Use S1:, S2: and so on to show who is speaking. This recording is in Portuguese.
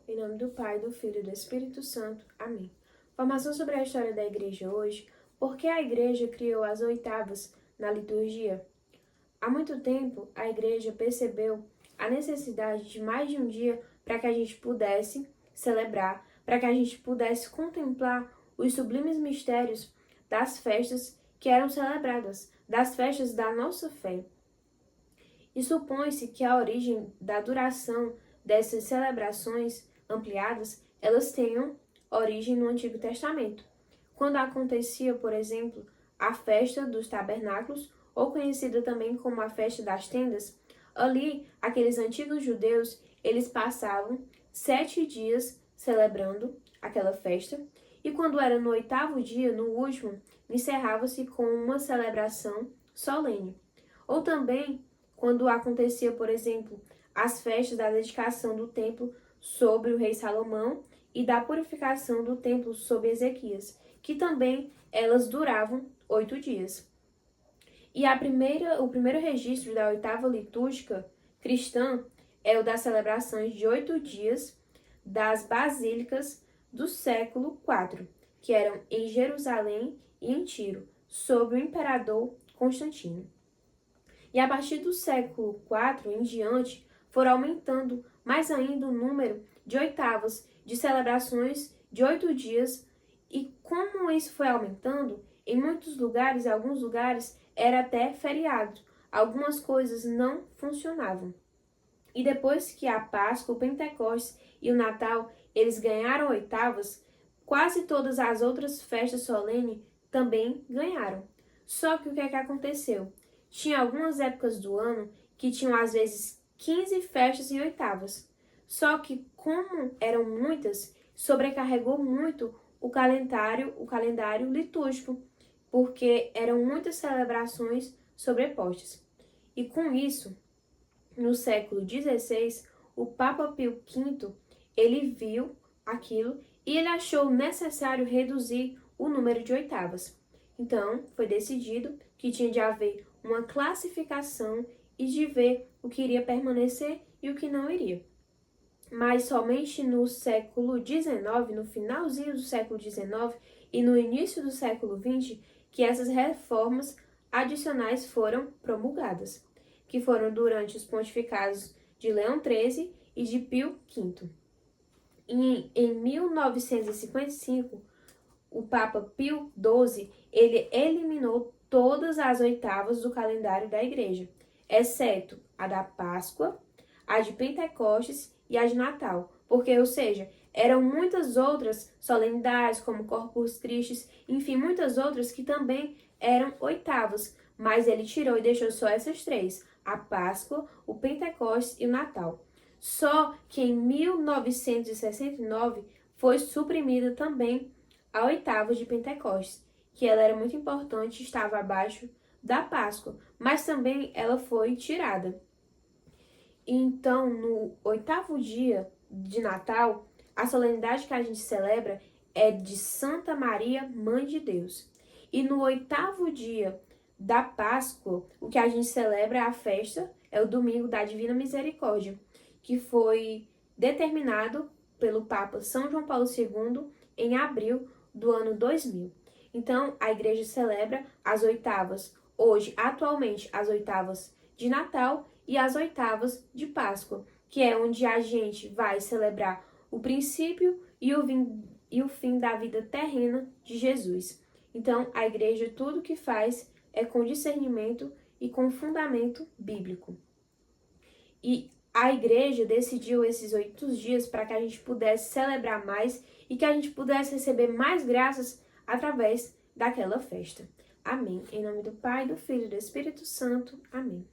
S1: Em nome do Pai, do Filho e do Espírito Santo. Amém. Formação sobre a história da igreja hoje. Por que a igreja criou as oitavas na liturgia? Há muito tempo, a igreja percebeu a necessidade de mais de um dia para que a gente pudesse celebrar, para que a gente pudesse contemplar os sublimes mistérios das festas que eram celebradas, das festas da nossa fé. E supõe-se que a origem da duração dessas celebrações ampliadas, elas tenham origem no Antigo Testamento, quando acontecia, por exemplo, a festa dos tabernáculos, ou conhecida também como a festa das tendas. Ali, aqueles antigos judeus, eles passavam 7 dias celebrando aquela festa, e quando era no 8º dia, no último, encerrava-se com uma celebração solene. Ou também, quando acontecia, por exemplo, as festas da dedicação do templo sobre o rei Salomão e da purificação do templo sob Ezequias, que também elas duravam 8 dias. E o primeiro registro da oitava litúrgica cristã é o das celebrações de 8 dias das basílicas do século IV, que eram em Jerusalém e em Tiro, sob o imperador Constantino. E a partir do século IV em diante, foram aumentando mais ainda o número de oitavas, de celebrações de 8 dias, e como isso foi aumentando, em muitos lugares, alguns lugares, era até feriado. Algumas coisas não funcionavam. E depois que a Páscoa, o Pentecostes e o Natal, eles ganharam oitavas, quase todas as outras festas solenes também ganharam. Só que o que é que aconteceu? Tinha algumas épocas do ano que tinham às vezes 15 festas em oitavas. Só que como eram muitas, sobrecarregou muito o calendário litúrgico, porque eram muitas celebrações sobrepostas. E com isso, no século XVI, o Papa Pio V, ele viu aquilo e ele achou necessário reduzir o número de oitavas. Então, foi decidido que tinha de haver uma classificação e de ver o que iria permanecer e o que não iria. Mas somente no século XIX, no finalzinho do século XIX e no início do século XX, que essas reformas adicionais foram promulgadas, que foram durante os pontificados de Leão XIII e de Pio V. E em 1955, o Papa Pio XII, ele eliminou todas as oitavas do calendário da igreja, exceto a da Páscoa, a de Pentecostes e a de Natal, porque, ou seja, eram muitas outras solenidades, como Corpus Christi, enfim, muitas outras que também eram oitavas, mas ele tirou e deixou só essas 3, a Páscoa, o Pentecostes e o Natal. Só que em 1969 foi suprimida também a oitava de Pentecostes, que ela era muito importante, estava abaixo da Páscoa, mas também ela foi tirada. Então, no 8º dia de Natal, a solenidade que a gente celebra é de Santa Maria, Mãe de Deus. E no 8º dia da Páscoa, o que a gente celebra é a festa, é o domingo da Divina Misericórdia, que foi determinado pelo Papa São João Paulo II em abril do ano 2000. Então, a igreja celebra as oitavas, hoje, atualmente, as oitavas de Natal e as oitavas de Páscoa, que é onde a gente vai celebrar o princípio e o fim da vida terrena de Jesus. Então, a igreja, tudo que faz é com discernimento e com fundamento bíblico. E a igreja decidiu esses 8 dias para que a gente pudesse celebrar mais e que a gente pudesse receber mais graças através daquela festa. Amém. Em nome do Pai, do Filho e do Espírito Santo. Amém.